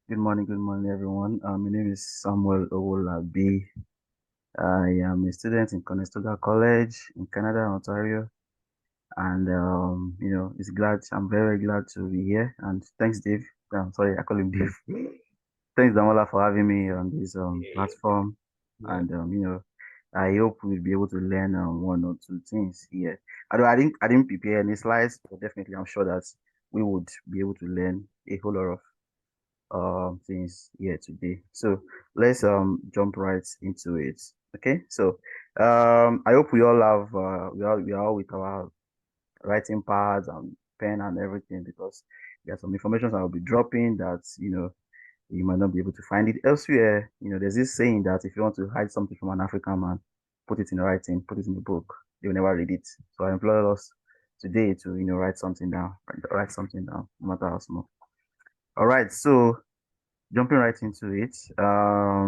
Good morning, everyone. My name is Samuel Owolabi. I am a student in Conestoga College in Canada, Ontario, and I'm very glad to be here. And thanks, Dave. I'm sorry, I call him Dave. Thanks, Damola, for having me on this platform. Yeah, And I hope we'll be able to learn one or two things here. Although I didn't prepare any slides, but definitely I'm sure that we would be able to learn a whole lot of things here today. So let's jump right into it. Okay. So I hope we all have we are all with our writing pads and pen and everything because there's some information I will be dropping that you might not be able to find it elsewhere. There's this saying that if you want to hide something from an African man, put it in writing, put it in the book. They will never read it. So I implore us today to write something down, no matter how small. All right, so jumping right into it. I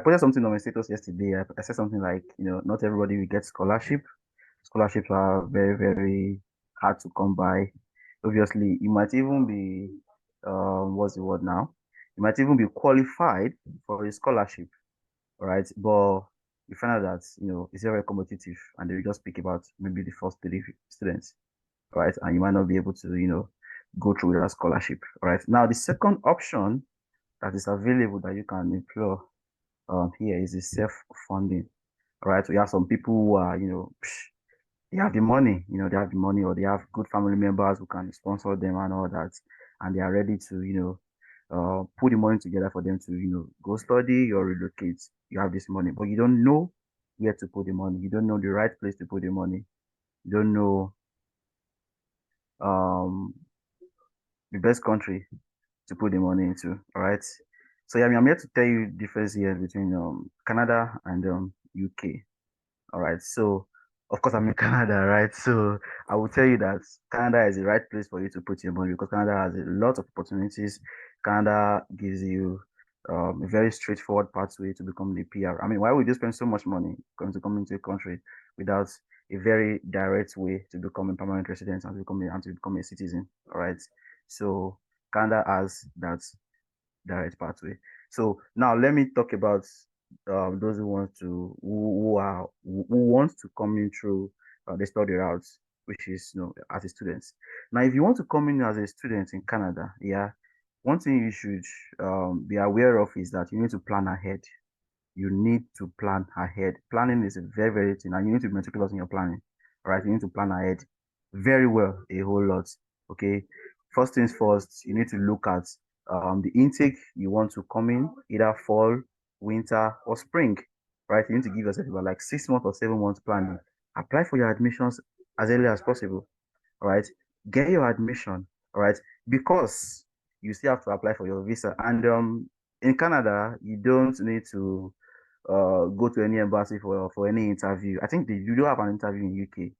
posted something on my status yesterday. I said something like, not everybody will get scholarship. Scholarships are very, very hard to come by. Obviously, you might even be, what's the word now? You might even be qualified for a scholarship, right? But you find out that, it's very competitive and they will just pick about maybe the first three students, right? And you might not be able to, go through that scholarship, right? Now, the second option that is available that you can employ here is the self-funding, right? We have some people who are, they have the money, they have the money, or they have good family members who can sponsor them and all that, and they are ready to, put the money together for them to, go study or relocate. You have this money, but you don't know where to put the money. You don't know the right place to put the money. You don't know um the best country to put the money into. All right. So yeah, I'm here to tell you the difference here between Canada and UK. All right. So of course I'm in Canada, right? So I will tell you that Canada is the right place for you to put your money because Canada has a lot of opportunities. Canada gives you a very straightforward pathway to become the PR. I mean, why would you spend so much money going to come into a country without a very direct way to become a permanent resident and to become a citizen? All right. So Canada has that direct pathway. So now let me talk about those who want to come in through the study routes, which is as a student. Now, if you want to come in as a student in Canada, yeah, one thing you should be aware of is that you need to plan ahead. You need to plan ahead. Planning is a very, very thing, and you need to be meticulous in your planning. All right, you need to plan ahead very well, a whole lot. Okay, first things first, you need to look at the intake you want to come in, either fall, winter, or spring. Right, you need to give yourself about like 6 months or 7 months planning. Apply for your admissions as early as possible. All right, get your admission. All right, because you still have to apply for your visa, and in Canada, you don't need to go to any embassy for any interview. I think you do have an interview in UK.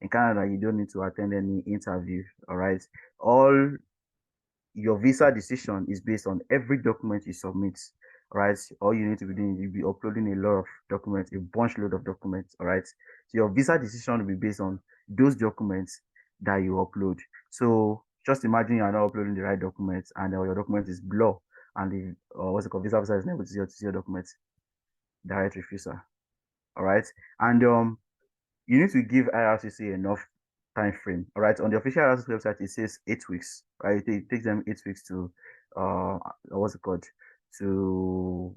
In Canada, you don't need to attend any interview. All right. All your visa decision is based on every document you submit. All right. All you need to be doing, you'll be uploading a lot of documents, a bunch load of documents. All right. So your visa decision will be based on those documents that you upload. So just imagine you are not uploading the right documents and your document is blur and the what's it called, visa officer is never to see your documents. Direct refusal. All right. And you need to give IRCC enough time frame. All right. On the official IRCC website, it says 8 weeks. Right. It takes them 8 weeks to what's it called to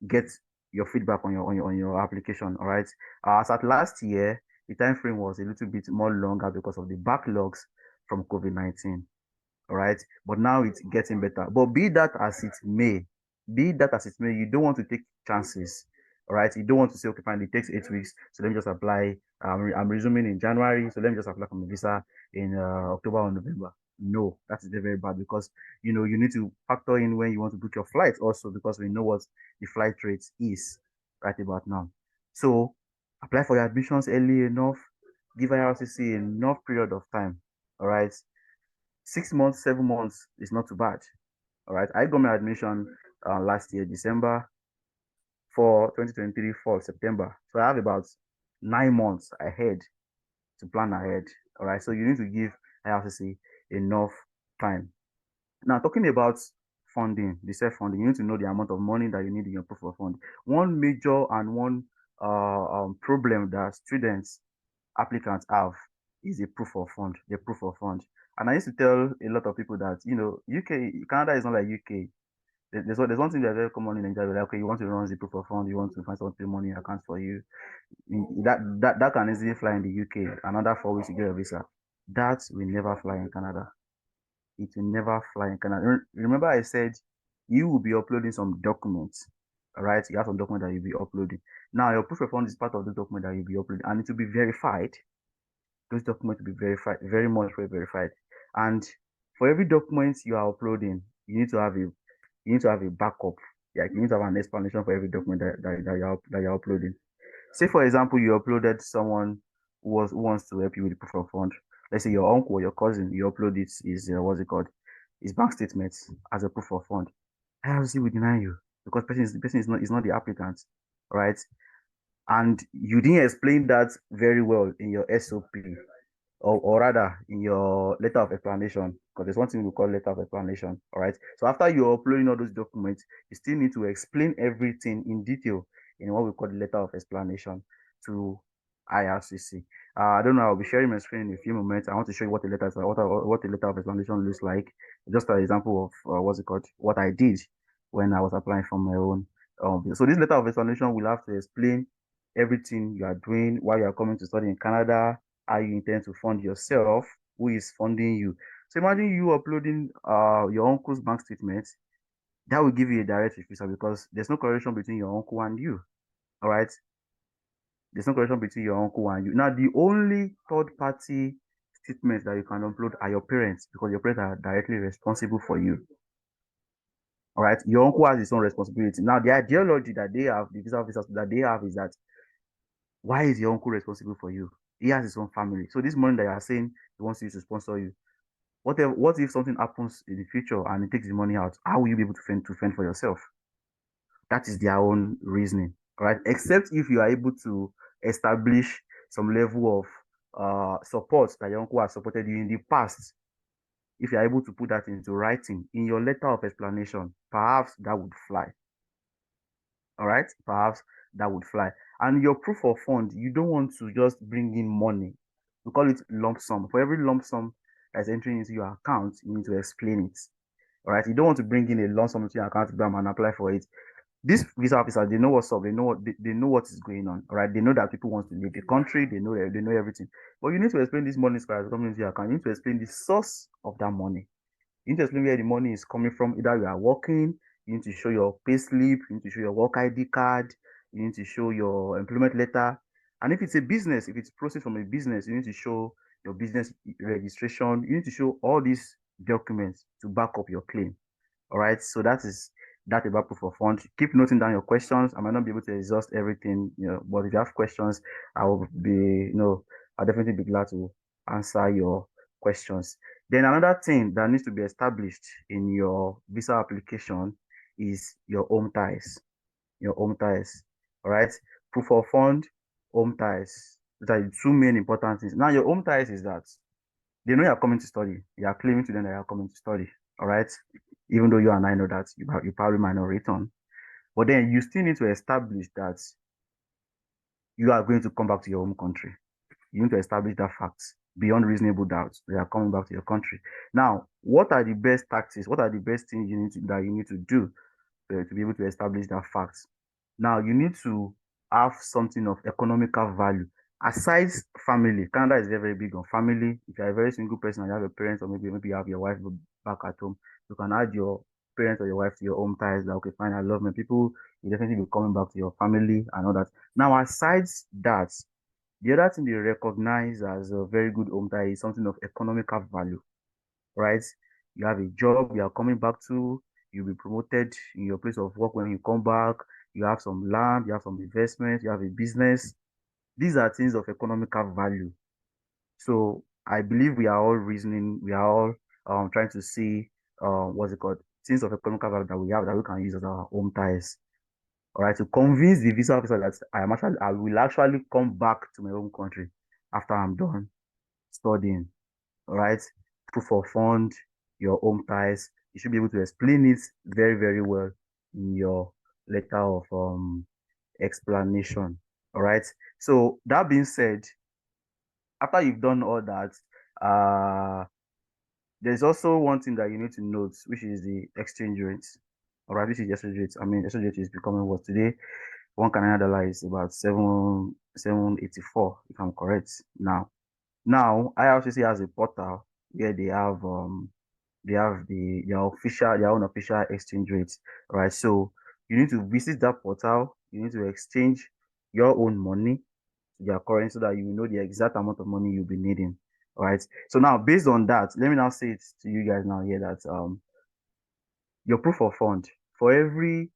get your feedback on your application. All right. As at last year, the time frame was a little bit more longer because of the backlogs from COVID-19. All right. But now it's getting better. But be that as it may, you don't want to take chances. All right. You don't want to say, okay, fine, it takes 8 weeks. So let me just apply. I'm resuming in January. So let me just apply for my visa in October or November. No, that is very, very bad because you need to factor in when you want to book your flight also because we know what the flight rate is right about now. So apply for your admissions early enough, give IRCC enough period of time. All right. 6 months, 7 months is not too bad. All right. I got my admission last year, December for 2023 for September. So I have about 9 months ahead to plan ahead. All right. So you need to give IRCC enough time. Now, talking about funding, the self-funding. You need to know the amount of money that you need in your proof of fund. One major and one problem that students, applicants have is a proof of fund, the proof of fund. And I used to tell a lot of people that, UK, Canada is not like UK. There's one thing that's very common in Nigeria. Like, okay, you want to run the proof of fund, you want to find something money in account for you. That can easily fly in the UK. Another 4 weeks to get a visa. That will never fly in Canada. It will never fly in Canada. Remember, I said you will be uploading some documents. All right, you have some document that you'll be uploading. Now, your proof of fund is part of the document that you'll be uploading, and it will be verified. Those documents will be verified, very much verified. And for every document you are uploading, you need to have a backup. Like, you need to have an explanation for every document that you're uploading. Say, for example, you uploaded someone who wants to help you with the proof of fund. Let's say your uncle or your cousin, you upload what's it called? His bank statements as a proof of fund. IRC will deny you because the person is not the applicant, right? And you didn't explain that very well in your SOP, or rather in your letter of explanation, because there's one thing we call letter of explanation. All right. So after you're uploading all those documents, you still need to explain everything in detail in what we call the letter of explanation to IRCC. I don't know. I'll be sharing my screen in a few moments. I want to show you what the letter of explanation looks like. Just an example of what I did when I was applying for my own. So this letter of explanation will have to explain everything you are doing, why you are coming to study in Canada, how you intend to fund yourself, who is funding you. So imagine you uploading your uncle's bank statement. That will give you a direct visa because there's no correlation between your uncle and you. All right. There's no correlation between your uncle and you. Now, the only third party statements that you can upload are your parents, because your parents are directly responsible for you. All right. Your uncle has his own responsibility. Now, the ideology that they have, the visa officers that they have, is that, why is your uncle responsible for you? He has his own family. So this money that you are saying he wants you to sponsor you, what if something happens in the future and he takes the money out? How will you be able to fend for yourself? That is their own reasoning, right? Except if you are able to establish some level of support that your uncle has supported you in the past. If you are able to put that into writing in your letter of explanation, perhaps that would fly. All right, perhaps that would fly. And your proof of fund, you don't want to just bring in money. We call it lump sum. For every lump sum that's entering into your account, you need to explain it. All right, you don't want to bring in a lump sum into your account and apply for it. These visa officers, they know what's up. They know what is going on. All right, they know that people want to leave the country. They know everything. But you need to explain this money is coming into your account. You need to explain the source of that money. You need to explain where the money is coming from. Either you are working, you need to show your pay slip, you need to show your work ID card, you need to show your employment letter. And if it's a business, if it's processed from a business, you need to show your business registration. You need to show all these documents to back up your claim. All right. So that about proof of fund. Keep noting down your questions. I might not be able to exhaust everything, but if you have questions, I'll definitely be glad to answer your questions. Then another thing that needs to be established in your visa application is your home ties. Your home ties. All right. Proof of fund, home ties. Those are the two main important things. Now, your home ties is that they know you are coming to study. You are claiming to them that you are coming to study. All right. Even though you and I know that you probably might not return. But then you still need to establish that you are going to come back to your home country. You need to establish that fact beyond reasonable doubt. They are coming back to your country. Now, what are the best tactics? What are the best things you need to do to be able to establish that fact? Now, you need to have something of economical value. Aside family, Canada is very, very big on family. If you're a very single person and you have a parent, or maybe you have your wife back at home, you can add your parents or your wife to your home ties. That, okay, fine, I love my people. You definitely be coming back to your family and all that. Now, aside that, the other thing they recognize as a very good home tie is something of economical value, right? You have a job you are coming back to, you'll be promoted in your place of work when you come back, you have some land, you have some investment, you have a business. These are things of economical value. So I believe we are all reasoning, we are all trying to see things of economical value that we have that we can use as our home ties. All right, to convince the visa officer that I will actually come back to my home country after I'm done studying. All right, proof of fund, your home ties, you should be able to explain it very, very well in your letter of explanation. All right. So that being said, after you've done all that, there's also one thing that you need to note, which is the exchange rate. All right, which is the exchange rate. I mean, exchange rate is becoming what today? One Canadian dollar is about 7.84, if I'm correct. Now IRCC has a portal where they have their own official exchange rates, right? So you need to visit that portal. You need to exchange your own money to their currency so that you know the exact amount of money you'll be needing. All right. So now, based on that, let me now say it to you guys now here that your proof of fund for every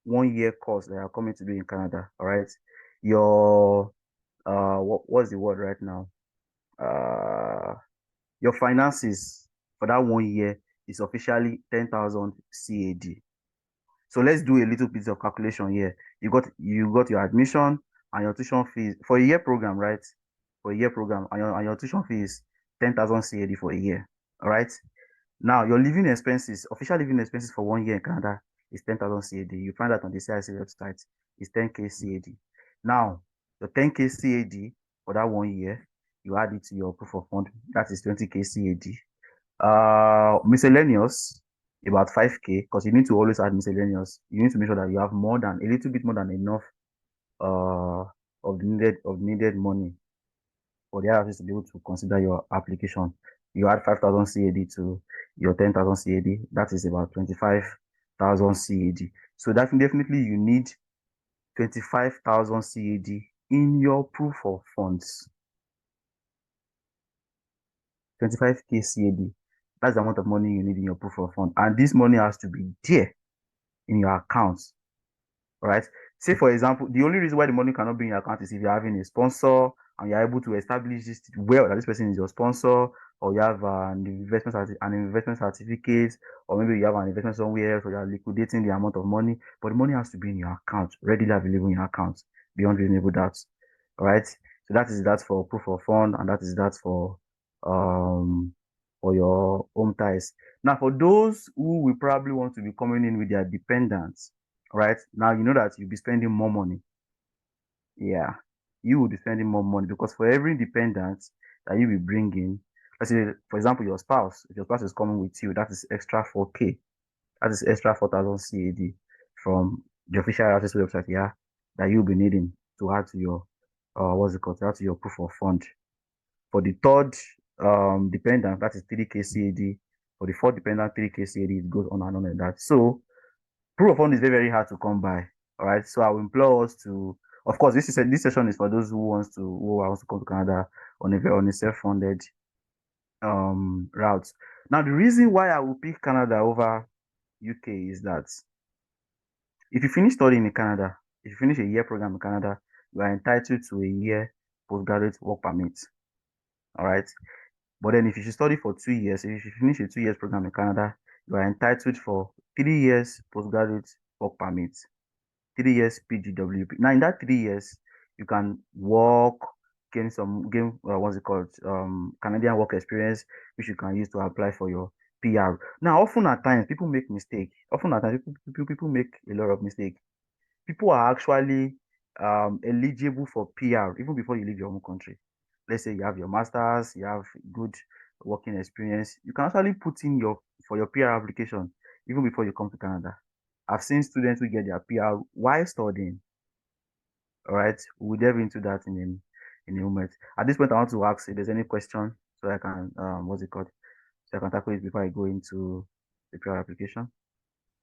1 year course that you're coming to do in Canada. All right. Your what's the word right now? Uh, your finances for that 1 year is officially 10,000 CAD. So let's do a little bit of calculation here. You got your admission and your tuition fees for a year program, right? For a year program, and your tuition fee is 10,000 CAD for a year. All right. Now your living expenses, official living expenses for 1 year in Canada is 10,000 CAD. You find that on the CIC website. It's 10K CAD. Now your 10K CAD for that 1 year, you add it to your proof of fund. That is 20K CAD. Miscellaneous, about 5K, because you need to always add miscellaneous. You need to make sure that you have a little bit more than enough of the needed money for the IRS to be able to consider your application. You add 5,000 CAD to your 10,000 CAD. That is about 25,000 CAD. So definitely you need 25,000 CAD in your proof of funds. 25K CAD. That's the amount of money you need in your proof of fund. And this money has to be there in your accounts. All right. Say, for example, the only reason why the money cannot be in your account is if you're having a sponsor and you're able to establish this well that this person is your sponsor, or you have an investment certificate, or maybe you have an investment somewhere else, or you're liquidating the amount of money. But the money has to be in your account, readily available in your account, beyond reasonable doubt. All right. So that is that for proof of fund, and that is that for your home ties. Now, for those who will probably want to be coming in with their dependents, right? Now you know that you'll be spending more money. Yeah, you will be spending more money because for every dependent that you will bring in, let's say, for example, your spouse, if your spouse is coming with you, that is extra 4K. That is extra 4,000 CAD from the official RSS website, yeah, that you'll be needing to add to your, what's it called, to add to your proof of fund. For the third dependent, that is 3K CAD. For the fourth dependent, 3K CAD, it goes on and on like that. So proof of fund is very, very hard to come by. All right. So I will implore us to, of course, this session is for those who wants to come to Canada on a self-funded route. Now, the reason why I will pick Canada over UK is that if you finish studying in Canada, if you finish a year program in Canada, you are entitled to a year postgraduate work permit. All right. But then if you should study for 2 years, if you finish a 2 years program in Canada, you are entitled for 3 years postgraduate work permit, 3 years PGWP. Now in that 3 years, you can work, gain what's it called? Canadian work experience, which you can use to apply for your PR. Now, often at times people make mistake. Often at times people make a lot of mistake. People are actually eligible for PR even before you leave your home country. Let's say you have your masters, you have good working experience, you can actually put in for your PR application even before you come to Canada. I've seen students who get their PR while studying. All right, we'll delve into that in a moment. At this point, I want to ask if there's any question so I can what's it called? So I can tackle it before I go into the PR application.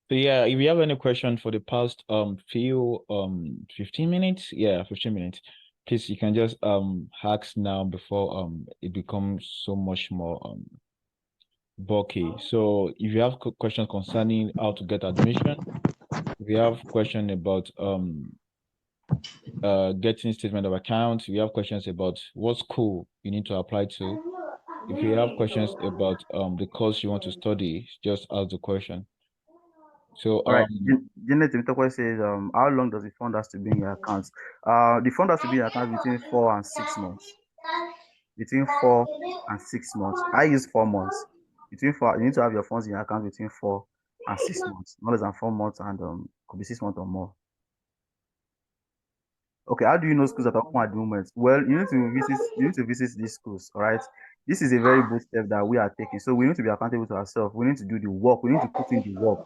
So yeah, if you have any question for the past few 15 minutes, yeah, 15 minutes, please you can just ask now before it becomes so much more bulky. So if you have questions concerning how to get admission, if you have question about getting statement of account, if you have questions about what school you need to apply to, if you have questions about the course you want to study, just ask the question. So All right, Janet Mitokwe says, how long does the fund has to be in your account? The fund has to be in your account between 4 and 6 months. Between 4 and 6 months. I use 4 months. between 4, you need to have your funds in your account between 4 and 6 months, not less than 4 months, and could be 6 months or more. Okay, how do you know schools that are open at the moment? Well, you need to visit these schools, all right? This is a very bold step that we are taking. So we need to be accountable to ourselves. We need to do the work. We need to put in the work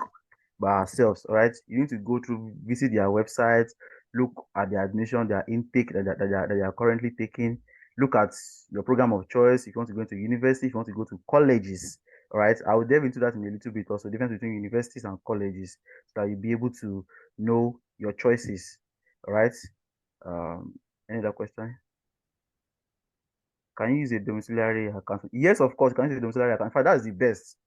by ourselves, all right? You need to go through, visit their website, look at their admission, their intake that they are currently taking, look at your program of choice. If you want to go into university, if you want to go to colleges, all right? I will delve into that in a little bit also, difference between universities and colleges, so that you'll be able to know your choices, all right? Um, any other question? Can you use a domiciliary account? Yes, of course, you can use a domiciliary account. In fact, that's the best.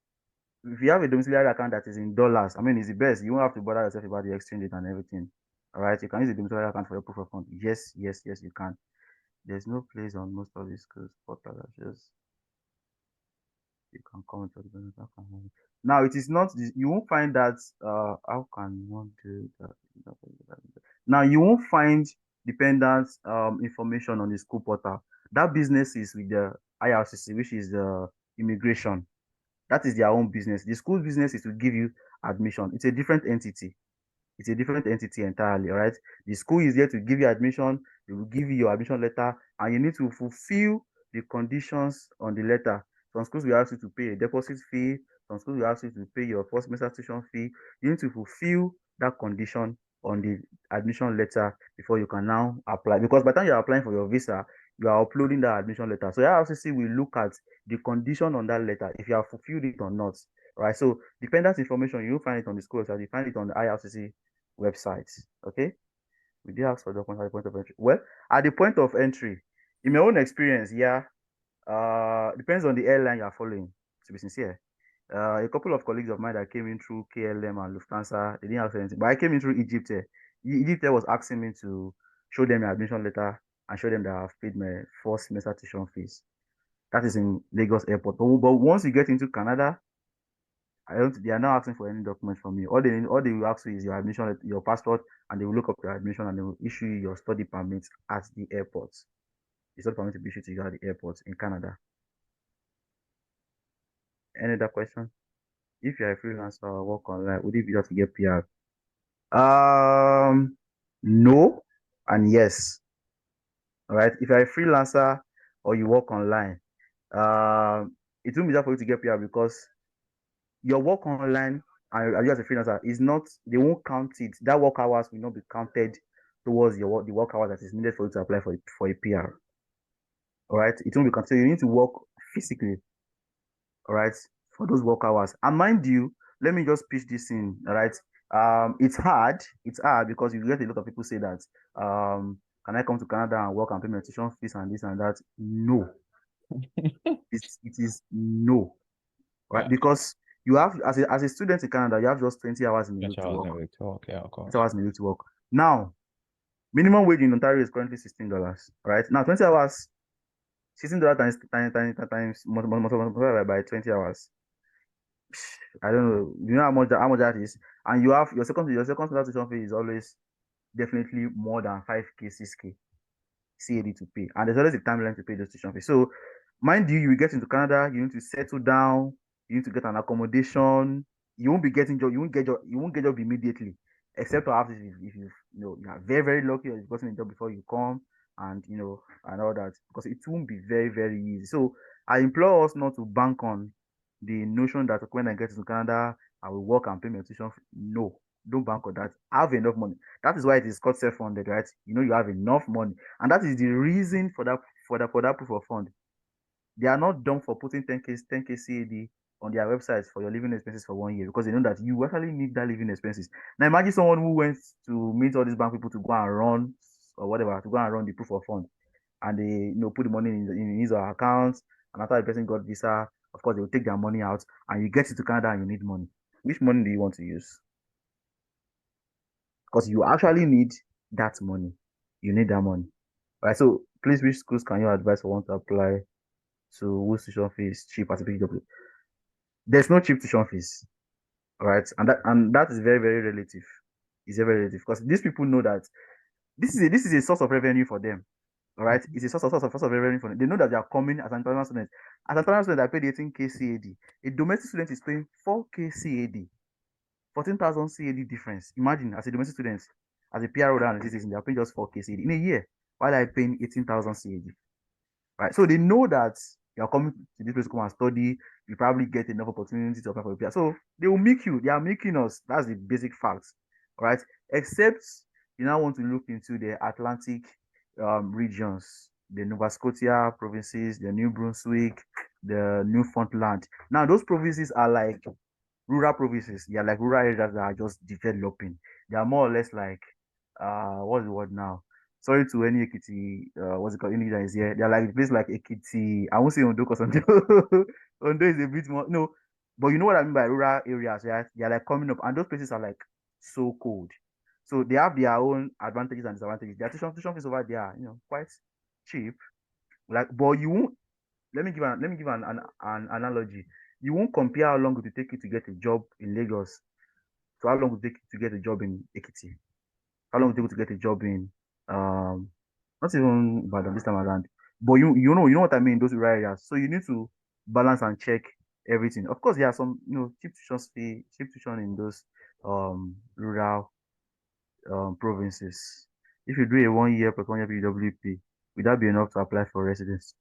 If you have a domiciliary account that is in dollars, I mean, it's the best. You won't have to bother yourself about the exchange rate and everything. All right, you can use a domiciliary account for your proof of fund. Yes, yes, yes, you can. There's no place on most of these schools portal that just you can comment on the benefit account. Now, it is not, you won't find that, how can one do that? Now, you won't find dependent information on the school portal. That business is with the IRCC, which is the immigration. That is their own business. The school business is to give you admission. It's a different entity. It's a different entity entirely, all right? The school is there to give you admission. They will give you your admission letter, and you need to fulfill the conditions on the letter. Some schools will ask you to pay a deposit fee. Some schools will ask you to pay your first semester tuition fee. You need to fulfill that condition on the admission letter before you can now apply. Because by the time you're applying for your visa, you are uploading that admission letter. So IRCC will look at the condition on that letter, if you have fulfilled it or not. Right. So dependent information, you find it on the school website, you find it on the IRCC website. Okay. We did ask for documents at the point of entry. Well, at the point of entry, in my own experience, yeah, depends on the airline you are following, to be sincere. A couple of colleagues of mine that came in through KLM and Lufthansa, they didn't ask anything. But I came in through Egypt. Egypt was asking me to show them my admission letter and show them that I've paid my first semester tuition fees. That is in Lagos Airport. But once you get into Canada, they are not asking for any document from you. All they will ask you is your admission, your passport, and they will look up your admission and they will issue you your study permit at the airport. The study permit to be issued to you at the airport in Canada. Any other question? If you're a freelancer or work online, would it be just to get PR? No and yes. All right. If you're a freelancer or you work online, it won't be that for you to get PR because your work online and you as a freelancer is not, they won't count it. That work hours will not be counted towards the work hours that is needed for you to apply for a PR. All right. It won't be counted. So you need to work physically, all right, for those work hours. And mind you, let me just pitch this in, all right. It's hard. It's hard because you get a lot of people say that, can I come to Canada and work and pay my tuition fees and this and that? No, it is no, right? Yeah. Because you have, as a student in Canada, you have just 20 hours in a week That's to how I was work. never talk. Yeah, of 20 course. hours in a week to work. Now, minimum wage in Ontario is currently $16, right? Now, 20 hours, $16 times multiplied by 20 hours. I don't know. You know how much that is? And you have your second tuition fee is always definitely more than 5K, 6K CAD to pay. And there's always a timeline to pay those tuition fees. So mind you, you will get into Canada, you need to settle down, you need to get an accommodation. You won't be getting job, you won't get job immediately. Except perhaps if you are very, very lucky or you've gotten a job before you come and and all that. Because it won't be very, very easy. So I implore us not to bank on the notion that when I get to Canada, I will work and pay my tuition fee. No, don't bank on that. Have enough money. That is why it is called self-funded, right? You have enough money, and that is the reason for that proof of fund. They are not done for putting 10K CAD on their websites for your living expenses for 1 year because they know that you actually need that living expenses. Now imagine someone who went to meet all these bank people to go and run or whatever to go and run the proof of fund, and they put the money in his or her account, and after the person got visa, of course they will take their money out, and you get to Canada and you need money. Which money do you want to use? Because you actually need that money. You need that money. All right. So please, which schools can you advise for one to apply to whose tuition fee is cheap as a PGW? There's no cheap tuition fees. All right. And that is very, very relative. It's very relative because these people know that this is a source of revenue for them. All right, it's a source of revenue for them. They know that they are coming as an international student. As an international student, I paid 18K CAD. A domestic student is paying 4K CAD, 14,000 CAD difference. Imagine as a domestic student, as a PR holder and citizen, they are paying just 4K CAD in a year, while I paying 18,000 CAD. Right? So they know that you're coming to this place to come and study. You probably get enough opportunity to apply for a PR. So they will make you. They are making us. That's the basic facts. All right. Except you now want to look into the Atlantic regions, the Nova Scotia provinces, the New Brunswick, the Newfoundland. Now those provinces are like rural provinces. They are like rural areas that are just developing. They are more or less like what's the word now? Sorry to any Ekiti, what's it called? Any that is here. They're like a place like Ekiti. I won't say Ondo because Ondo, Ondo is a bit more no, but you know what I mean by rural areas, right? They're like coming up, and those places are like so cold. So they have their own advantages and disadvantages. Their tuition fees over there, quite cheap. Like, but you won't. Let me give an analogy. You won't compare how long it will take you to get a job in Lagos to how long it will take you to get a job in Ekiti. How long will it take you to get a job in um not even Ibadan this time around. But you know what I mean, those rural areas. So you need to balance and check everything. Of course, there are some cheap tuition in those rural provinces. If you do a 1 year plus 1 year PWP, would that be enough to apply for residence?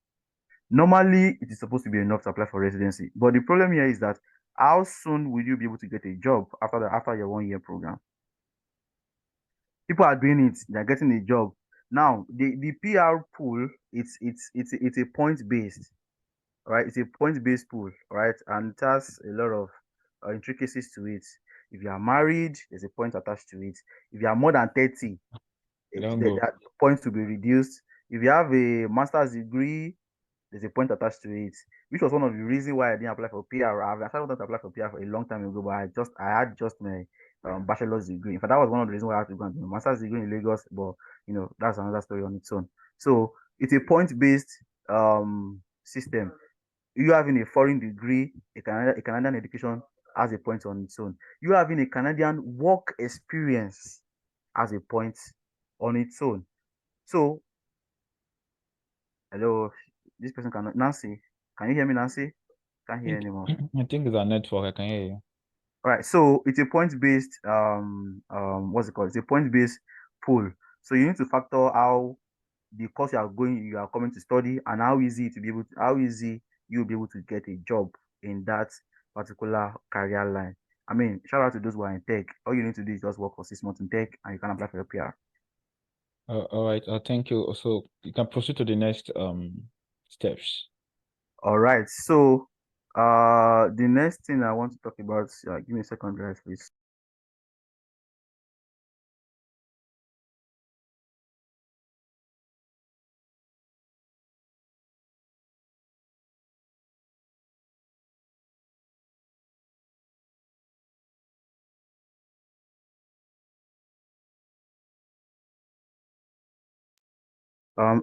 Normally, it is supposed to be enough to apply for residency. But the problem here is that how soon will you be able to get a job after your 1 year program? People are doing it, they're getting a job. Now, the PR pool, it's a point based, right? It's a point based pool, right? And it has a lot of intricacies to it. If you are married, there's a point attached to it. If you are more than 30, Don't go. that point to be reduced. If you have a master's degree, there's a point attached to it, which was one of the reasons why I didn't apply for PR. I started wanting to apply for PR for a long time ago, but I had just my bachelor's degree. In fact, that was one of the reasons why I had to go and do my master's degree in Lagos. But that's another story on its own. So it's a point-based system. You having a foreign degree, a Canadian education has a point on its own. You having a Canadian work experience has a point on its own. So hello, this person cannot. Nancy, can you hear me, Nancy? Can't hear think anymore. I think it's our network. I can hear you. All right, so it's a point-based what's it called? It's a point-based pool. So you need to factor how the course you are coming to study, and how easy you'll be able to get a job in that particular career line. I mean, shout out to those who are in tech. All you need to do is just work for 6 months in tech, and you can apply for your PR. All right. Thank you. So you can proceed to the next steps. All right, so the next thing I want to talk about, give me a second, guys, please.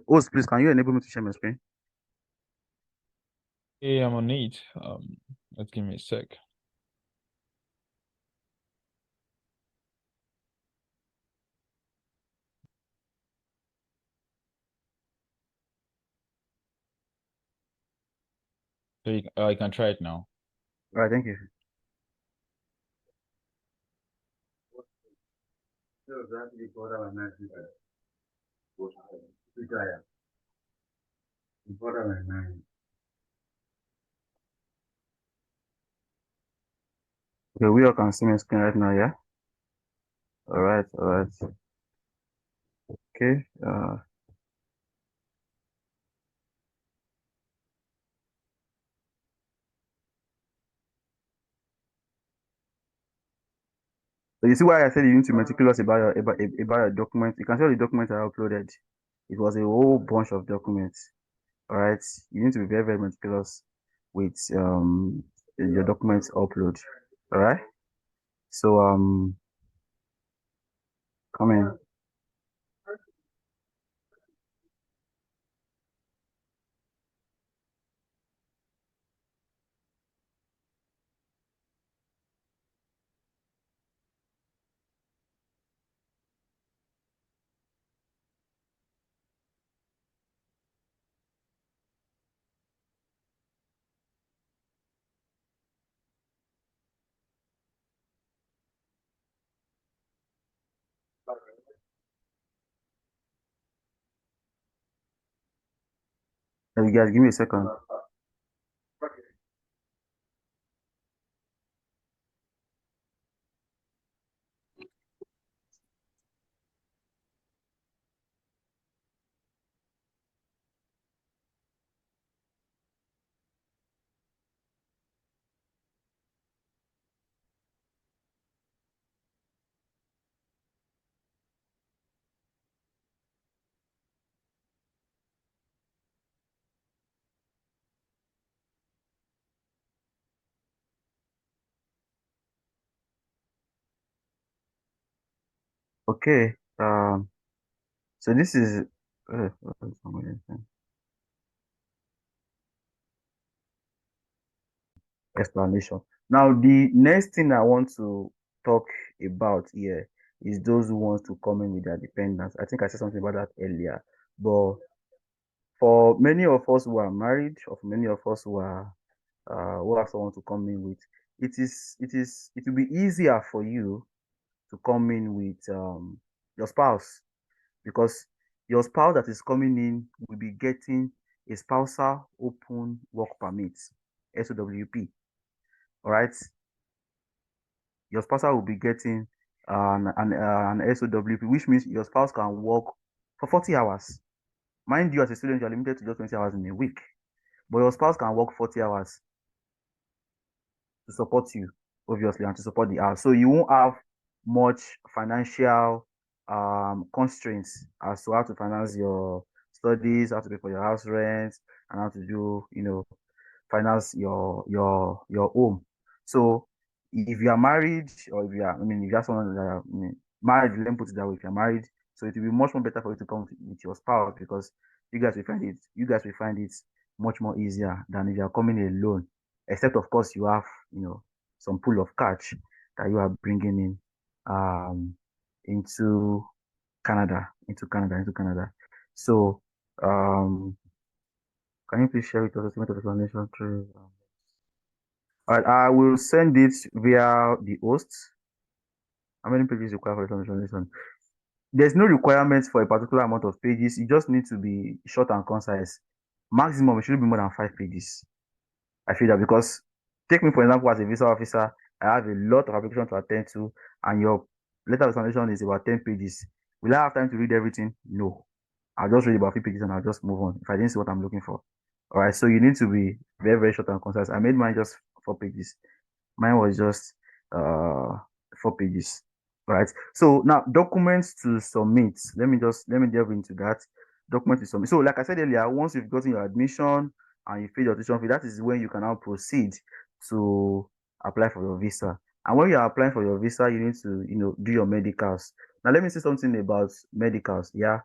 Host, please, can you enable me to share my screen? Hey, I'm on it. Let's give me a sec. So you can try it now. All right, thank you. Okay, we all can see my screen right now, yeah? All right, all right. Okay. So you see why I said you need to be meticulous about your documents. You can see all the documents I uploaded. It was a whole bunch of documents. All right. You need to be very, very meticulous with your documents upload. All right. So come in. You guys, give me a second. Okay. So this is what is somebody saying? Explanation. Now, the next thing I want to talk about here is those who want to come in with their dependents. I think I said something about that earlier, but for many of us who are married, or for many of us who have someone to come in with, it will be easier for you to come in with your spouse, because your spouse that is coming in will be getting a spousal open work permit, SOWP. All right, your spouse will be getting an SOWP, which means your spouse can work for 40 hours. Mind you, as a student, you're limited to just 20 hours in a week, but your spouse can work 40 hours to support you, obviously, and to support the house. So you won't have much financial constraints as to how to finance your studies, how to pay for your house rent, and how to do, finance your home. So if you are married, or if you are, if you have someone that are, married, let me put it that way. If you're married, so it will be much more better for you to come with your spouse, because you guys will find it much more easier than if you are coming alone. Except of course you have, some pool of cash that you are bringing in into Canada. So can you please share with us a statement of explanation through? All right, I will send it via the host. How many pages required for the translation? There's no requirement for a particular amount of pages. You just need to be short and concise. Maximum, it shouldn't be more than 5 pages. I feel that, because take me for example as a visa officer, I have a lot of applications to attend to, and your letter of explanation is about 10 pages. Will I have time to read everything? No. I'll just read about 5 pages and I'll just move on if I didn't see what I'm looking for. All right, so you need to be very, very short and concise. I made mine just 4 pages. Mine was just uh 4 pages. Right. So now, documents to submit. Let me delve into that. Document to submit. So like I said earlier, once you've gotten your admission and you paid your tuition fee, that is when you can now proceed to apply for your visa. And when you are applying for your visa, you need to, do your medicals. Now let me say something about medicals. Yeah.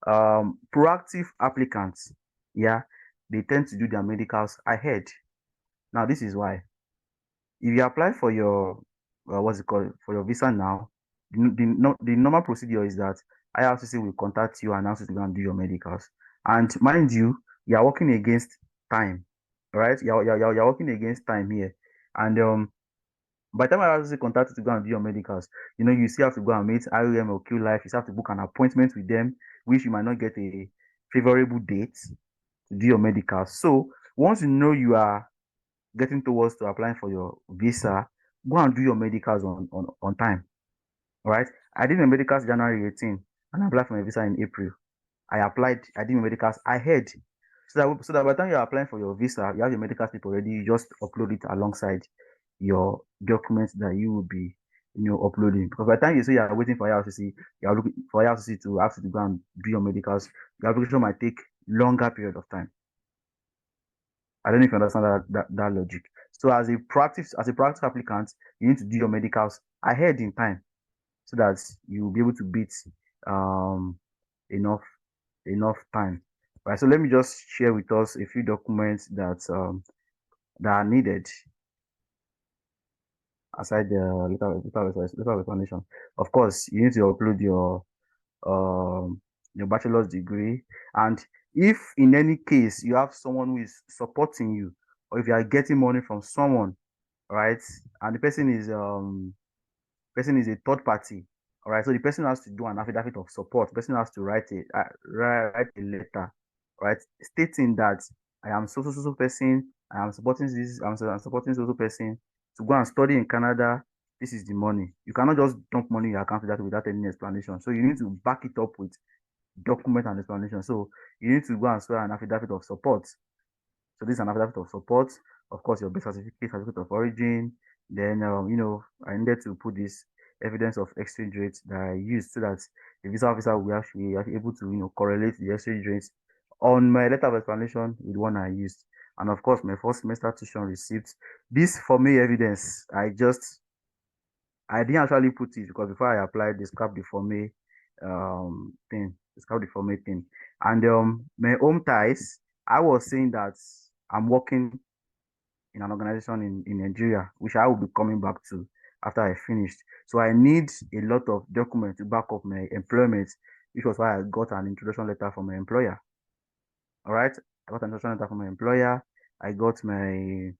Proactive applicants, yeah, they tend to do their medicals ahead. Now this is why. If you apply for your what's it called, for your visa now, the normal procedure is that IRCC will contact you and ask you to go and do your medicals. And mind you, you are working against time, right? You're working against time here. And by the time IRCC contact you to go and do your medicals, you still have to go and meet IOM or Q Life. You still have to book an appointment with them, which you might not get a favorable date to do your medicals. So once you know you are getting towards to applying for your visa, go and do your medicals on time. All right. I did my medicals January 18 and I applied for my visa in April. I did my medicals ahead. So that by the time you're applying for your visa, you have your medical slip already, you just upload it alongside your documents that you will be uploading. Because by the time you say you're waiting for IRCC, you're looking for IRCC to ask you to go and do your medicals, your application might take longer period of time. I don't know if you understand that logic. So as a practice applicant, you need to do your medicals ahead in time so that you will be able to beat um enough time. Right. So let me just share with us a few documents that are needed aside the letter of explanation. Of course, you need to upload your bachelor's degree, and if in any case you have someone who is supporting you, or if you are getting money from someone, right, and the person is a third party, All right, so the person has to do an affidavit of support. The person has to write a letter, right, stating that I am so person. I am supporting this. I'm supporting so person to go and study in Canada. This is the money. You cannot just dump money in your account without any explanation. So you need to back it up with document and explanation. So you need to go and swear an affidavit of support. So this is an affidavit of support. Of course, your birth certificate, certificate of origin. Then, I needed to put this evidence of exchange rate that I used so that the visa officer will actually able to, correlate the exchange rates on my letter of explanation with the one I used. And of course, my first semester tuition receipt. This for me evidence, I didn't actually put it because before I applied, they scrapped the for me thing. They scrapped the for me thing. And my home ties, I was saying that I'm working in an organization in Nigeria, which I will be coming back to after I finished. So I need a lot of documents to back up my employment, which was why I got an introduction letter from my employer. All right, I got an introduction letter from my employer. I got my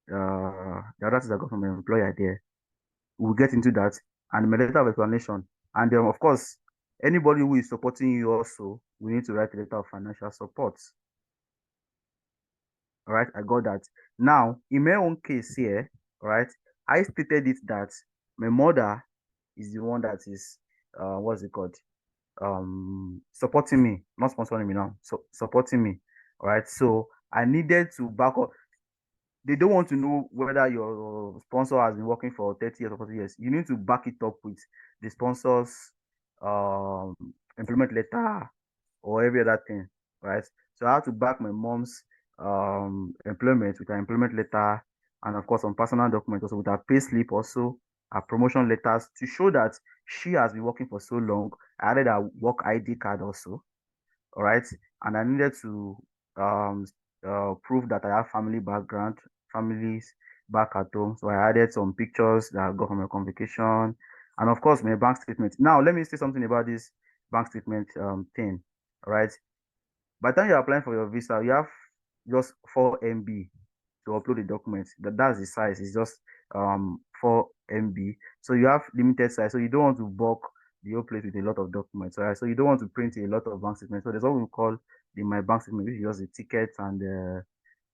the other things I got from my employer there. We'll get into that and my letter of explanation. And of course, anybody who is supporting you also, we need to write a letter of financial support. All right, I got that. Now, in my own case here, all right, I stated it that my mother is the one that is, what's it called? Supporting me, not sponsoring me now, so supporting me. All right, so I needed to back up. They don't want to know whether your sponsor has been working for 30 years or 40 years. You need to back it up with the sponsor's um, employment letter or every other thing, right? So I have to back my mom's employment with her employment letter, and of course some personal documents also with her pay slip, also her promotion letters to show that she has been working for so long. I added a work ID card also, all right, and I needed to um prove that I have family background, families back at home. So I added some pictures that I got from my convocation, and of course my bank statement. Now let me say something about this bank statement thing. All right, by the time you're applying for your visa, you have just 4 MB to upload the documents. That's the size. It's just 4 MB. So you have limited size. So you don't want to bulk the whole place with a lot of documents, right? So you don't want to print a lot of bank statements. So there's what we call the my bank statement, which is just the ticket and the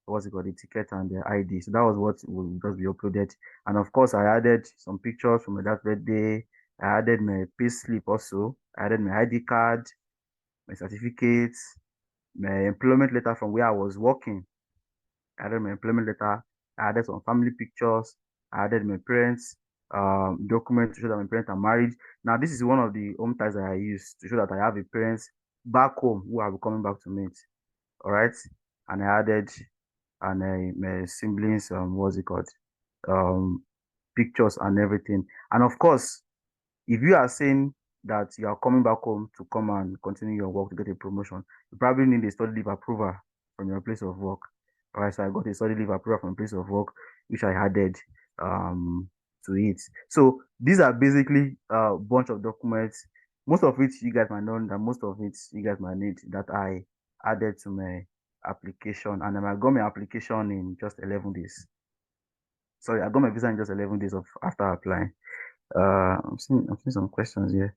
what's it called, the ticket and the ID. So that was what will just be uploaded. And of course, I added some pictures from my dad's birthday. I added my pay slip also. I added my ID card, my certificates, my employment letter from where I was working. I added my employment letter. I added some family pictures. I added my parents' document to show that my parents are married. Now, this is one of the home ties that I use to show that I have a parents back home who are coming back to meet. All right. And I added and my siblings, what's it called? Um, pictures and everything. And of course, if you are saying that you are coming back home to come and continue your work to get a promotion, you probably need a study leave approval from your place of work. All right, so I got a study leave approval from place of work, which I added um, to it. So these are basically a bunch of documents, most of which you guys might know, and most of it you guys might need that I added to my application, and then I got my application in just 11 days. Sorry, I got my visa in just 11 days of after applying. I'm seeing some questions here.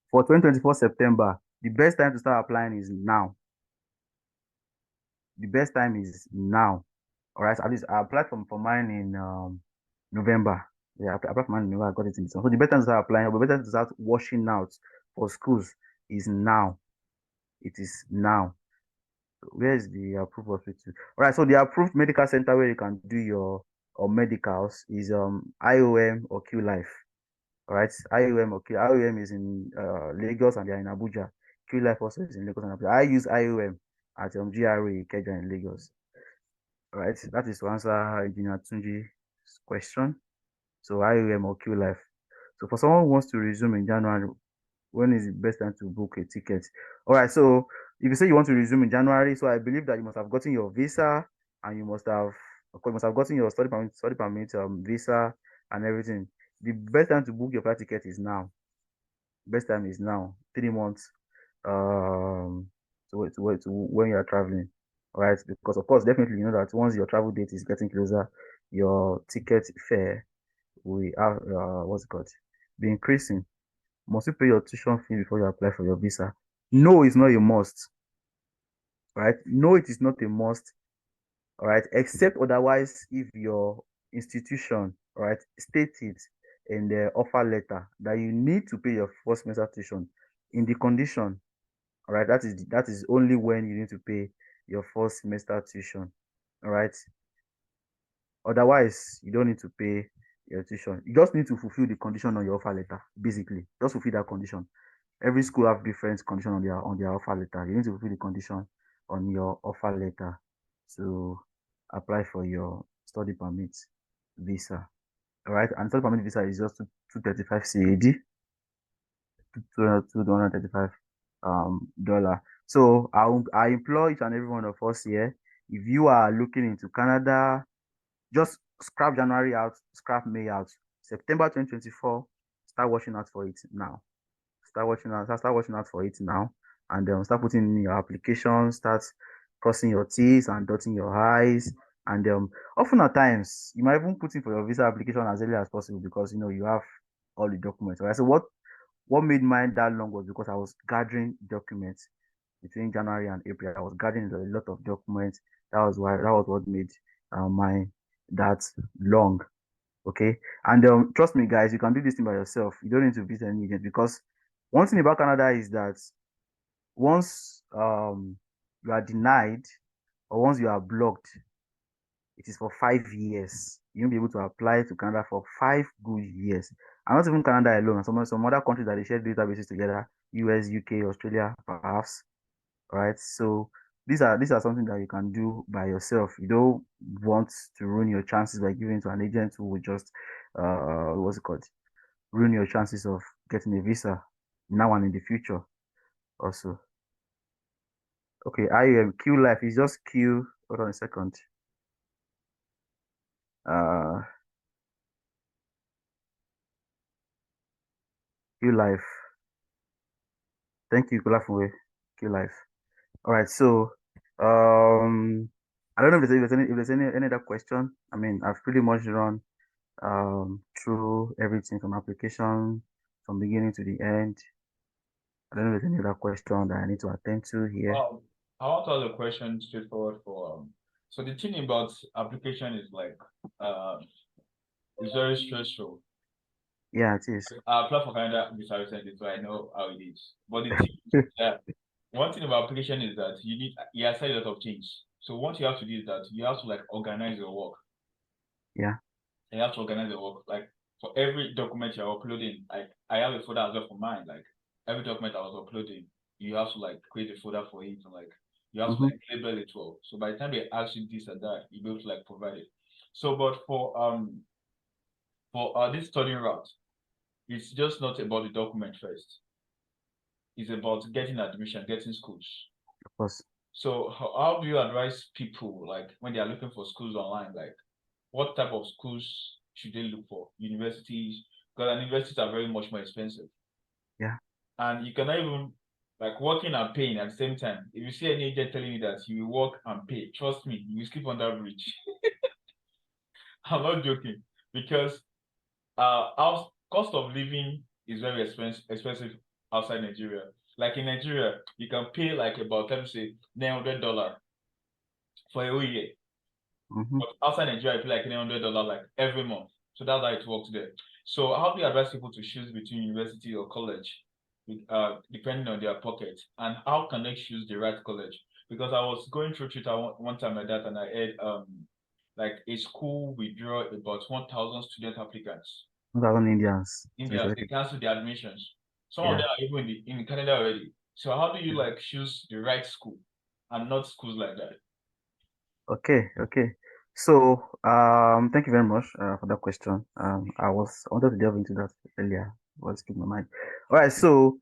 For 2024 September, the best time to start applying is now. The best time is now. All right, so at least I applied for mine in November. Yeah, I applied for mine in November. I got it in December. So the best time to start applying, the best time to start washing out for schools is now. It is now. Where is the approved hospital? All right, so the approved medical center where you can do your or medicals is IOM or Q Life. All right, IOM, okay. IOM is in Lagos and they're in Abuja. Q Life also is in Lagos and Abuja. I use IOM at GRA Ikeja in Lagos. All right, that is to answer Engineer Tunji's question. So IOM or Q Life. So for someone who wants to resume in January, when is the best time to book a ticket? All right, so if you say you want to resume in January, so I believe that you must have gotten your visa and you must have, of course, you must have gotten your study permit, visa and everything. The best time to book your flight ticket is now. Best time is now, 3 months. To when you are traveling, right? Because of course, definitely you know that once your travel date is getting closer, your ticket fare will have what's it called? be increasing. Must you pay your tuition fee before you apply for your visa? No, it's not a must. Right? No, it is not a must. All right, except otherwise if your institution, all right, stated in the offer letter that you need to pay your first semester tuition in the condition. All right, that is only when you need to pay your first semester tuition. All right. Otherwise, you don't need to pay your tuition. You just need to fulfill the condition on your offer letter. Basically, just fulfill that condition. Every school have different condition on their offer letter. You need to fulfill the condition on your offer letter to apply for your study permit visa. All right, and study permit visa is just 235 CAD, 235 dollar. So I implore each and every one of us here, if you are looking into Canada, just scrap January out, scrap May out. September 2024, start watching out for it now. Start watching out for it now, and start putting in your application, start crossing your T's and dotting your I's. And often at times, you might even put in for your visa application as early as possible because you have all the documents. Right? So what made mine that long was because I was gathering documents between January and April. I was gathering a lot of documents. That was what made mine that long. Okay, and trust me, guys, you can do this thing by yourself. You don't need to visit any agent because one thing about Canada is that once you are denied or once you are blocked, it is for 5 years. You won't be able to apply to Canada for 5 good years. And not even Canada alone. Some other countries that they share databases together, US, UK, Australia, perhaps. Right. So these are something that you can do by yourself. You don't want to ruin your chances by giving to an agent who will just what's it called? Ruin your chances of getting a visa now and in the future also. Okay, I am Q life is just Q. Hold on a second. Uh, Q life. Thank you, Kulafunwe. Q life. All right, so I don't know if there's any other question. I mean, I've pretty much run through everything from application from beginning to the end. I don't know if there's any other question that I need to attend to here. I want to ask a question straightforward for so the thing about application is like it's very stressful. Yeah, it is. I applied for Canada visa recently, so I know how it is. But the thing is that one thing about application is that you accept a lot of things. So what you have to do is that you have to like organize your work. Yeah. You have to organize your work. Like for every document you're uploading, like I have a folder as well for mine. Like every document I was uploading, you have to like create a folder for it and like you have to Mm-hmm. like label it well. So by the time they ask you this or that, you'll be able to like provide it. So but for this studying route, it's just not about the document first. It's about getting admission, getting schools. Of course. So how do you advise people like when they are looking for schools online, like what type of schools should they look for? Universities, because universities are very much more expensive. Yeah. And you cannot even like working and paying at the same time. If you see any agent telling you that you will work and pay, trust me, you will skip on that bridge. I'm not joking because our cost of living is very expensive outside Nigeria. Like in Nigeria, you can pay like about let me say $900 for a whole year. Mm-hmm. But outside Nigeria, I pay like $900 like every month. So that's how it works there. So how do you advise people to choose between university or college, depending on their pocket, and how can they choose the right college? Because I was going through Twitter one time like that, and I heard like a school withdraw about 1,000 student applicants. 1,000 Indians. India, they cancel the admissions. Some of Yeah. them are even in Canada already. So how do you like choose the right school and not schools like that? Okay. Okay. So, thank you very much for that question. I wanted to delve into that earlier, but it skipped my mind. All right. So,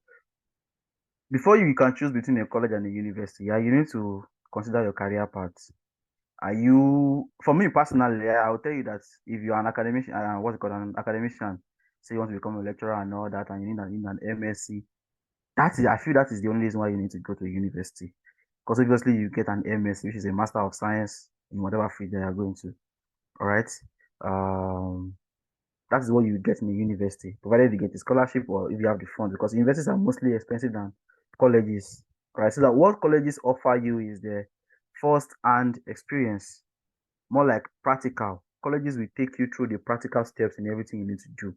before you can choose between a college and a university, yeah, you need to consider your career path. For me personally, yeah, I'll tell you that if you're an academician, what's it called, an academician, say you want to become a lecturer and all that, and you need an MSc, I feel that is the only reason why you need to go to university. Because obviously you get an MSc, which is a Master of Science in whatever field that you're going to. All right. Um, That's what you get in a university, provided you get a scholarship or if you have the funds, because universities are mostly expensive than colleges, right? So that what colleges offer you is the first-hand experience, more like practical. Colleges will take you through the practical steps in everything you need to do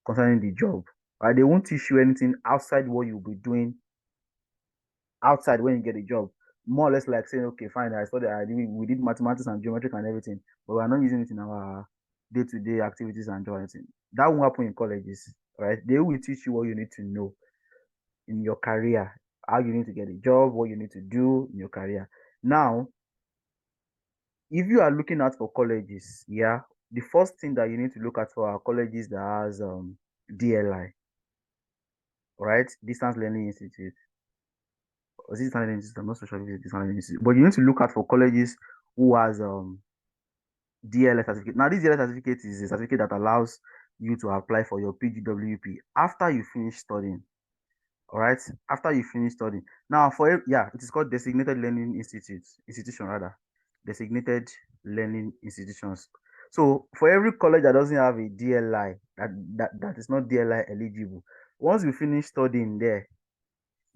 concerning the job, right? They won't teach you anything outside what you'll be doing outside when you get a job. More or less like saying, okay, fine, I studied, we did mathematics and geometry and everything, but we're not using it in our day-to-day activities and job anything. That won't happen in colleges, right? They will teach you what you need to know in your career, how you need to get a job, what you need to do in your career. Now, if you are looking out for colleges, yeah, the first thing that you need to look at for are colleges that has DLI, right? Distance Learning Institute. Or is it distance learning institute? I'm not so sure if it's distance learning institute. But you need to look out for colleges who has DLS certificate. Now, this DLS certificate is a certificate that allows you to apply for your PGWP after you finish studying. All right, after you finish studying. Now, it is called Designated Learning Institution rather, Designated Learning Institutions. So, for every college that doesn't have a DLI, that is not DLI eligible, once you finish studying there,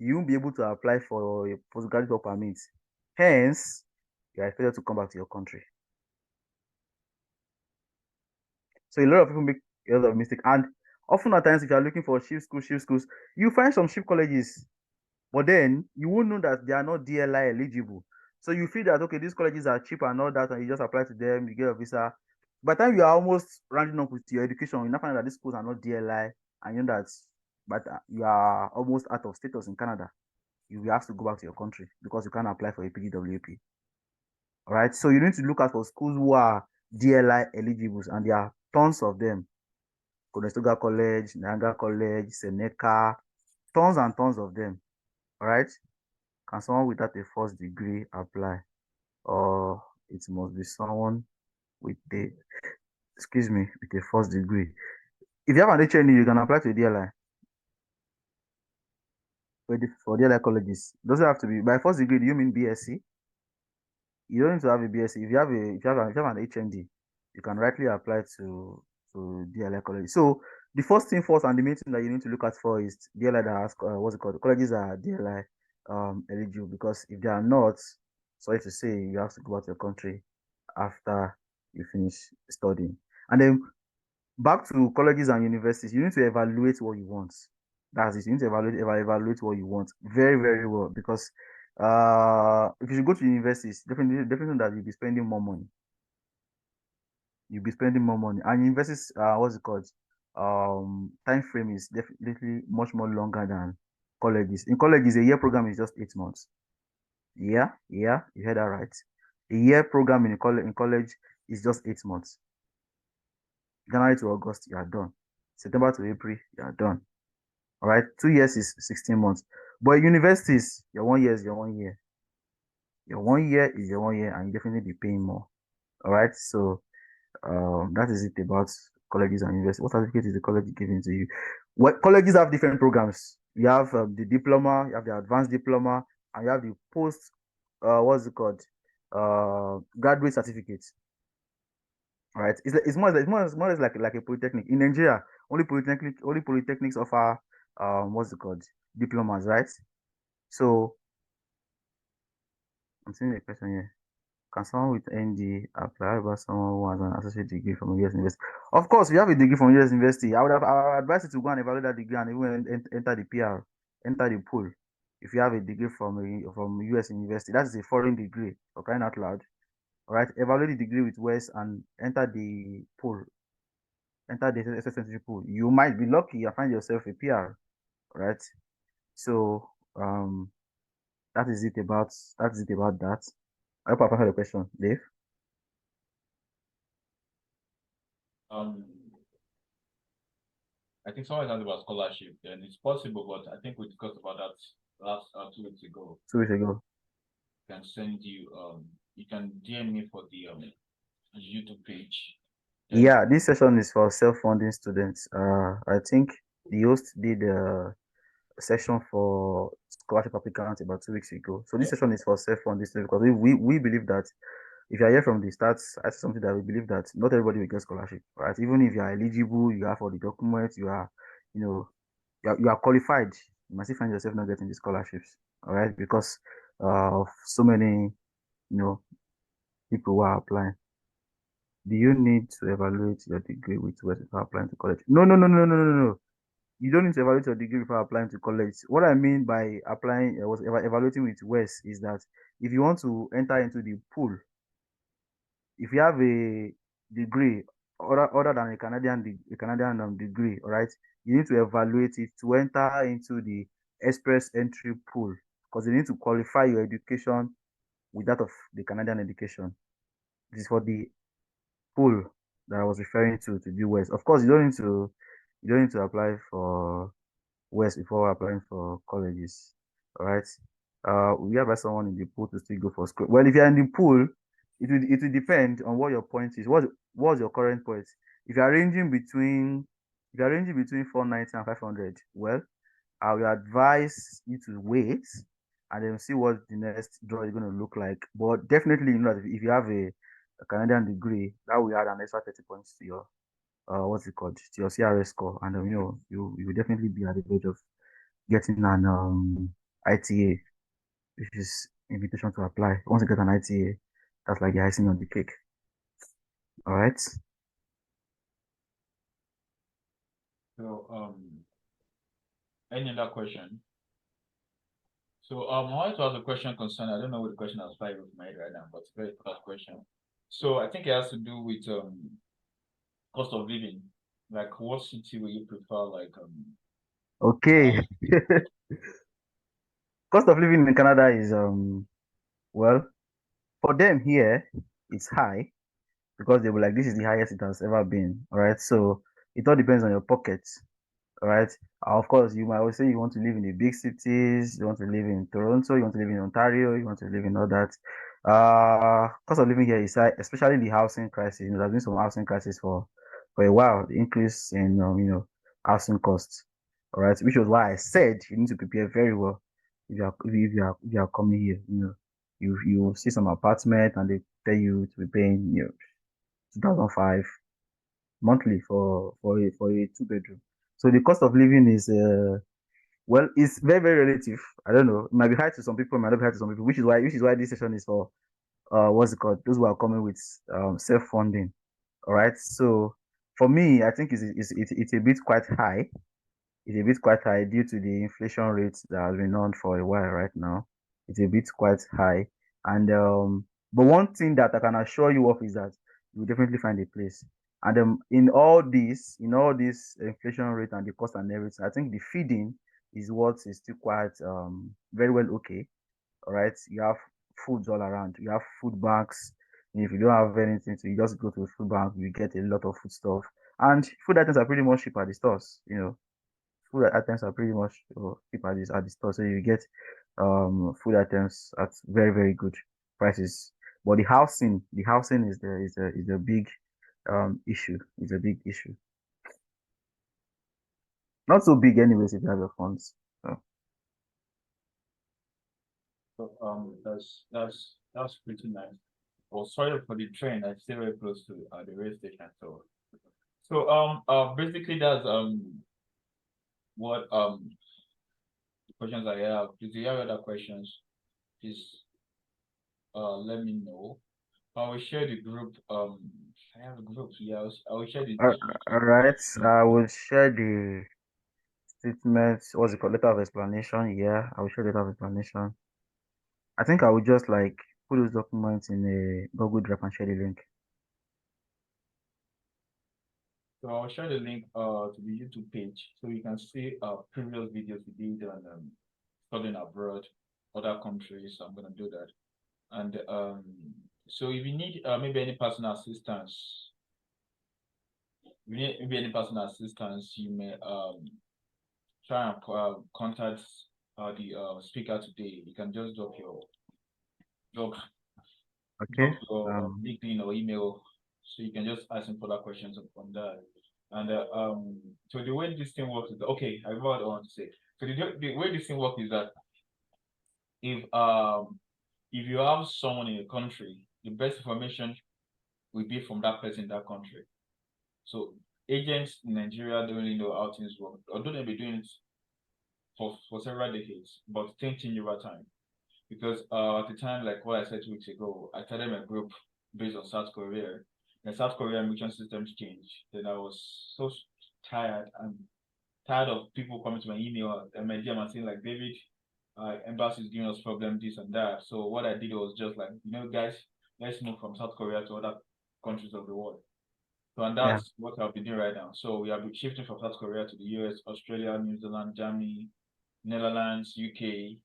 you won't be able to apply for a postgraduate work permit. Hence, you are expected to come back to your country. So a lot of people make a lot of mistakes. And often at times, if you are looking for shift schools, you find some shift colleges, but then you won't know that they are not DLI eligible. So you feel that, okay, these colleges are cheap and all that, and you just apply to them, you get a visa. By the time you are almost rounding up with your education, you now find that these schools are not DLI, and you know that, but you are almost out of status in Canada. You will have to go back to your country because you can't apply for a PGWP. All right. So you need to look out for schools who are DLI eligibles, and there are tons of them. Conestoga College, Nanga College, Seneca, tons and tons of them. All right. Can someone without a first degree apply? Or it must be someone with a, with a first degree. If you have an HND, you can apply to a DLI. For DLI colleges, doesn't have to be by first degree. Do you mean BSc? You don't need to have a BSc. If you have an HND, you can rightly apply to DLI college. So the first thing first and the main thing that you need to look at for is DLI that has what's it called? The colleges are DLI eligible, because if they are not, sorry to say, you have to go out to your country after you finish studying. And then back to colleges and universities, you need to evaluate what you want. That's it. You need to evaluate what you want very, very well, because if you go to universities, definitely that you'll be spending more money. You'll be spending more money, and universities, what's it called? Time frame is definitely much more longer than colleges. In colleges, a year program is just 8 months. Yeah, you heard that right. A year program in college is just 8 months. January to August, you are done. September to April, you are done. All right, 2 years is 16 months. But universities, your 1 year is your 1 year. Your 1 year is your 1 year, and you definitely be paying more. All right, so that is it about colleges and universities. What certificate is the college giving to you? What colleges have different programs. You have the diploma, you have the advanced diploma, and you have the post. What's it called? Graduate certificate. All right, it's more or less like a polytechnic in Nigeria. Only polytechnics offer what's it called, diplomas, right? So I'm seeing the question here. Can someone with ND apply about someone who has an associate degree from a US university? Of course, if you have a degree from US university, I would advise you to go and evaluate that degree and even enter the PR, enter the pool. If you have a degree from US university, that is a foreign degree, for crying out loud. All right, evaluate the degree with West and enter the pool, enter the SSNT pool. You might be lucky and find yourself a PR, right? So that is it about that. I hope I answered the question, Dave. Um, I think someone asked about scholarship, and it's possible, but I think we discussed about that last 2 weeks ago. 2 weeks ago. Can send you you can DM me for the YouTube page. Yeah, this session is for self-funding students. I think the host did a session for scholarship applicants about 2 weeks ago. So this session is for self-funding students, because we believe that if you're here from the start, that's something that we believe that not everybody will get scholarship, right? Even if you are eligible, you have all the documents, you are, you know, you are qualified, you must still find yourself not getting the scholarships, all right? Because of so many, people who are applying. Do you need to evaluate your degree with West before applying to college? No, no, no, no, no, no, no, no. You don't need to evaluate your degree before applying to college. What I mean by applying, evaluating with West is that if you want to enter into the pool, if you have a degree other than a Canadian degree, all right, you need to evaluate it to enter into the express entry pool because you need to qualify your education with that of the Canadian education. This is for the pool that I was referring to do West. Of course, you don't need to apply for West before applying for colleges. All right. We have someone in the pool to still go for school. Well, if you're in the pool, it will depend on what your point is. What's your current point? If you're ranging between 490 and 500, well, I will advise you to wait and then see what the next draw is going to look like. But definitely, that if you have a Canadian degree, that will add an extra 30 points to your what's it called, to your CRS score, and you will definitely be at the verge of getting an ITA, which is invitation to apply. Once you get an ITA, that's like the icing on the cake. All right. So any other question? So I wanted to ask a question concern. I don't know what the question has five of my head right now, but it's a very tough question. So I think it has to do with cost of living. Like what city will you prefer? Like Okay. Cost of living in Canada is well, for them here it's high because they were like, this is the highest it has ever been. All right. So it all depends on your pocket. All right. Of course, you might always say you want to live in the big cities, you want to live in Toronto, you want to live in Ontario, you want to live in all that. Cost of living here is high, especially the housing crisis. There's been some housing crisis for a while. The increase in housing costs. All right, which was why I said you need to prepare very well if you are coming here. You see some apartment and they tell you to be paying 2005 monthly for a two-bedroom. So the cost of living is well, it's very very relative. I don't know. It might be high to some people, it might not be high to some people, which is why this session is for what's it called? Those who are coming with self-funding. All right. So for me, I think it's a bit quite high. It's a bit quite high due to the inflation rates that has been on for a while right now. It's a bit quite high. And but one thing that I can assure you of is that you will definitely find a place. And in all this inflation rate and the cost and everything, I think the feeding is what is still quite very well okay. All right. You have foods all around. You have food banks. And if you don't have anything to, you just go to a food bank, you get a lot of food stuff. And food items are pretty much cheap at the stores. Food items are pretty much cheap at the store, so you get food items at very very good prices. But the housing is a big issue. It's a big issue. Not so big, anyways, if you have your funds. So that's pretty nice. Well, sorry for the train. I stay very close to the rail station. So basically that's what the questions I have. If you have other questions, please let me know. I will share the group. I have a group here. I will share the All right, I will share the statement. What's it called? Letter of explanation. Yeah, I will share letter of explanation. I think I will just like put those documents in a Google Drive and share the link. So I'll share the link to the YouTube page so you can see previous videos we did on studying abroad, other countries. I'm gonna do that. And so if you need maybe any personal assistance, you may try and contact the speaker today. You can just drop Okay. LinkedIn or email, so you can just ask him further questions on that. And so the way this thing works is okay. I remember what I want to say. So the way this thing works is that if you have someone in your country the best information will be from that person in that country. So agents in Nigeria don't really know how things work, although they've been doing it for several decades, but things change over time. Because at the time, like what I said 2 weeks ago, I started my group based on South Korea. And South Korean immigration systems changed. Then I was so tired and tired of people coming to my email and my DM and saying like, David, embassy is giving us problem, this and that. So what I did was just like, guys, let's move from South Korea to other countries of the world. So and Yeah. that's what I've been doing right now. So we have been shifting from South Korea to the US, Australia, New Zealand, Germany, Netherlands, UK,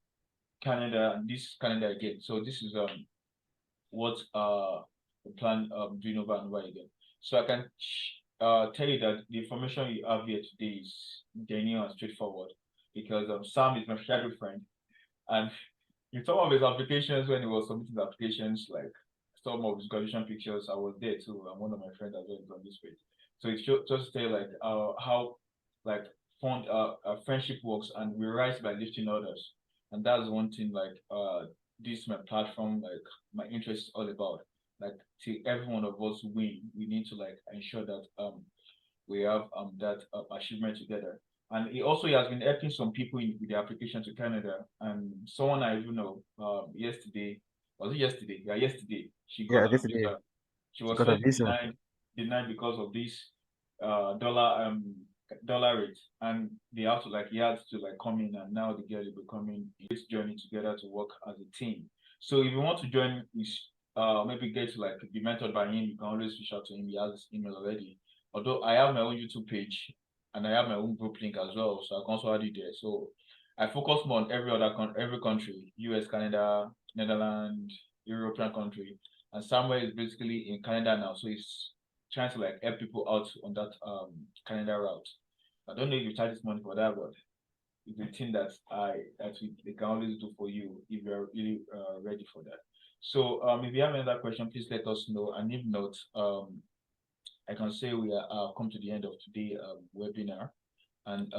Canada, and this Canada again. So this is what we plan doing over and over again. So I can tell you that the information you have here today is genuine and straightforward because Sam is my shadow friend, and in some of his applications when he was submitting the applications, like some of his graduation pictures, I was there too. And one of my friends as well is on this page. So it's just say like how like fund friendship works, and we rise by lifting others, and that's one thing like this is my platform, like my interest is all about. Like till every one of us win, we need to like ensure that we have that achievement together. And he has been helping some people with the application to Canada. And someone I even know yesterday, was it yesterday? Yeah, yesterday she got Yeah, her this is it. visa. She She was got a first visa. denied because of this dollar rate, and they have to like he had to like come in, and now the girl will be coming this journey together to work as a team. So if you want to join his maybe get to like be mentored by him, you can always reach out to him. He has his email already. Although I have my own YouTube page and I have my own group link as well, so I can also add it there. So I focus more on every country, US, Canada, Netherlands, European country, and Samuel is basically in Canada now, so he's trying to like help people out on that Canada route. I don't know if you charge this money for that, but it's a thing they can always do for you if you're really ready for that. So if you have another question, please let us know. And if not, I can say we are come to the end of today's webinar, and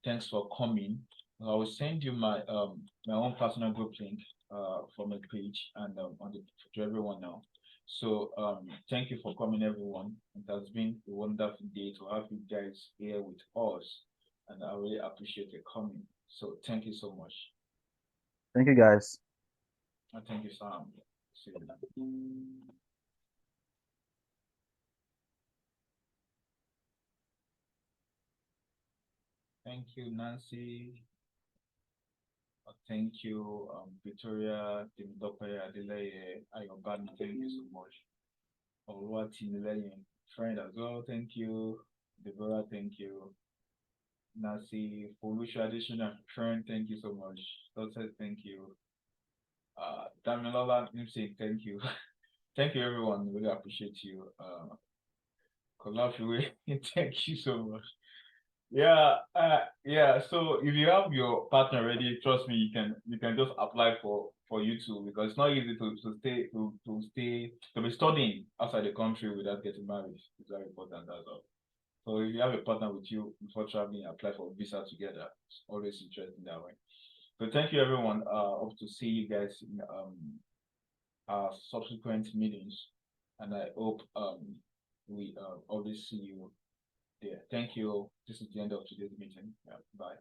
thanks for coming. I will send you my own personal group link for my page and to everyone now. So thank you for coming, everyone. It has been a wonderful day to have you guys here with us, and I really appreciate your coming. So thank you so much. Thank you, guys. And thank you, Sam. See you. Thank you, Nancy. Thank you, Victoria, Timidope, Adeleye, Ayobami. Thank you so much. Oluwatimileyin, friend as well. Thank you. Deborah, thank you. Nancy, Folusha, additional friend, thank you so much. Doctor, thank you. Damilola, Nimsik, thank you. Thank you, everyone. Really appreciate you. Kolafiwe, thank you so much. Yeah. So if you have your partner ready, trust me, you can just apply for you too, because it's not easy to be studying outside the country without getting married. It's very important as well. So if you have a partner with you before traveling, apply for a visa together. It's always interesting that way. So thank you, everyone. Hope to see you guys in our subsequent meetings, and I hope we always see you there. Thank you. This is the end of today's meeting. Yeah, bye.